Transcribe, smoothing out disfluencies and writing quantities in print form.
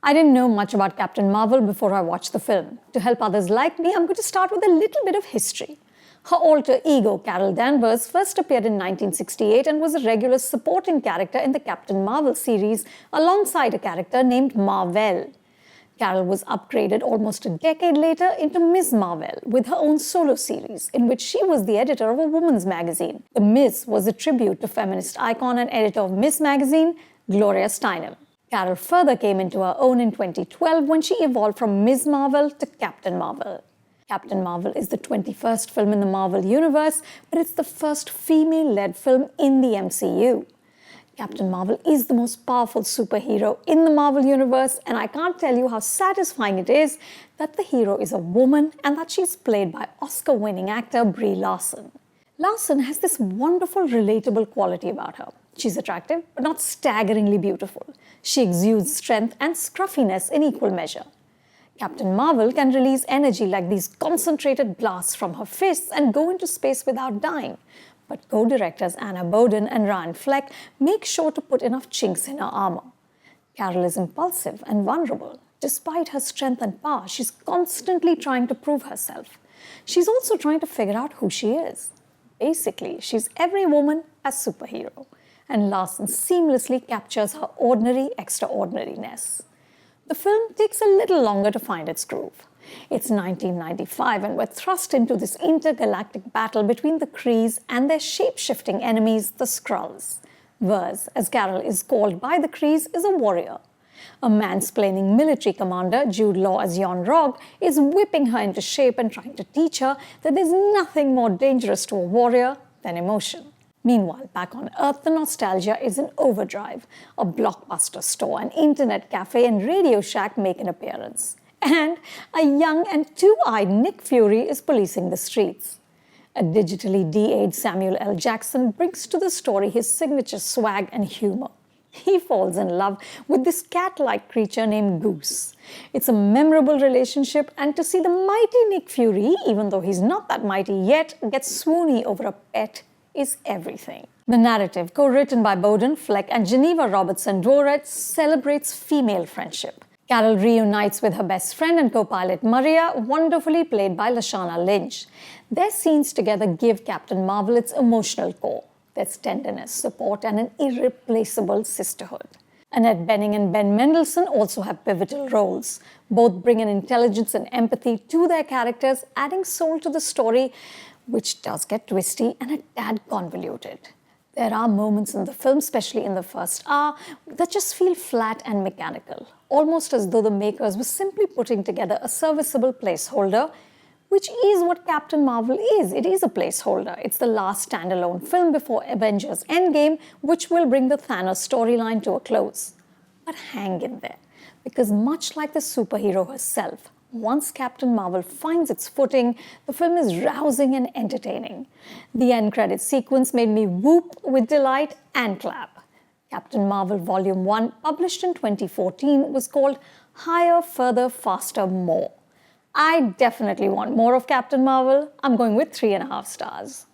I didn't know much about Captain Mar-Vell before I watched the film. To help others like me, I'm going to start with a little bit of history. Her alter ego, Carol Danvers, first appeared in 1968 and was a regular supporting character in the Captain Mar-Vell series alongside a character named Mar-Vell. Carol was upgraded almost a decade later into Ms. Mar-Vell with her own solo series, in which she was the editor of a women's magazine. The Ms. was a tribute to feminist icon and editor of Ms. magazine, Gloria Steinem. Carol further came into her own in 2012 when she evolved from Ms. Mar-Vell to Captain Mar-Vell. Captain Mar-Vell is the 21st film in the Marvel universe, but it's the first female-led film in the MCU. Captain Mar-Vell is the most powerful superhero in the Marvel universe, and I can't tell you how satisfying it is that the hero is a woman and that she's played by Oscar-winning actor Brie Larson. Larson has this wonderful, relatable quality about her. She's attractive, but not staggeringly beautiful. She exudes strength and scruffiness in equal measure. Captain Mar-Vell can release energy like these concentrated blasts from her fists and go into space without dying. But co-directors Anna Boden and Ryan Fleck make sure to put enough chinks in her armor. Carol is impulsive and vulnerable. Despite her strength and power, she's constantly trying to prove herself. She's also trying to figure out who she is. Basically, she's every woman a superhero, and Larson seamlessly captures her ordinary extraordinariness. The film takes a little longer to find its groove. It's 1995 and we're thrust into this intergalactic battle between the Krees and their shape-shifting enemies, the Skrulls. Vers, as Carol is called by the Krees, is a warrior. A mansplaining military commander, Jude Law as Yon Rog, is whipping her into shape and trying to teach her that there's nothing more dangerous to a warrior than emotion. Meanwhile, back on Earth, the nostalgia is in overdrive. A blockbuster store, an internet cafe, and Radio Shack make an appearance. And a young and two-eyed Nick Fury is policing the streets. A digitally de-aged Samuel L. Jackson brings to the story his signature swag and humor. He falls in love with this cat-like creature named Goose. It's a memorable relationship, and to see the mighty Nick Fury, even though he's not that mighty yet, get swoony over a pet is everything. The narrative, co-written by Boden, Fleck, and Geneva Robertson-Dworet, celebrates female friendship. Carol reunites with her best friend and co-pilot Maria, wonderfully played by Lashana Lynch. Their scenes together give Captain Mar-Vell its emotional core. There's tenderness, support, and an irreplaceable sisterhood. Annette Bening and Ben Mendelsohn also have pivotal roles. Both bring an intelligence and empathy to their characters, adding soul to the story, which does get twisty and a tad convoluted. There are moments in the film, especially in the first hour, that just feel flat and mechanical, almost as though the makers were simply putting together a serviceable placeholder, which is what Captain Mar-Vell is. It is a placeholder. It's the last standalone film before Avengers Endgame, which will bring the Thanos storyline to a close. But hang in there, because much like the superhero herself, once Captain Mar-Vell finds its footing, the film is rousing and entertaining. The end credits sequence made me whoop with delight and clap. Captain Mar-Vell Volume 1, published in 2014, was called Higher, Further, Faster, More. I definitely want more of Captain Mar-Vell. I'm going with 3.5 stars.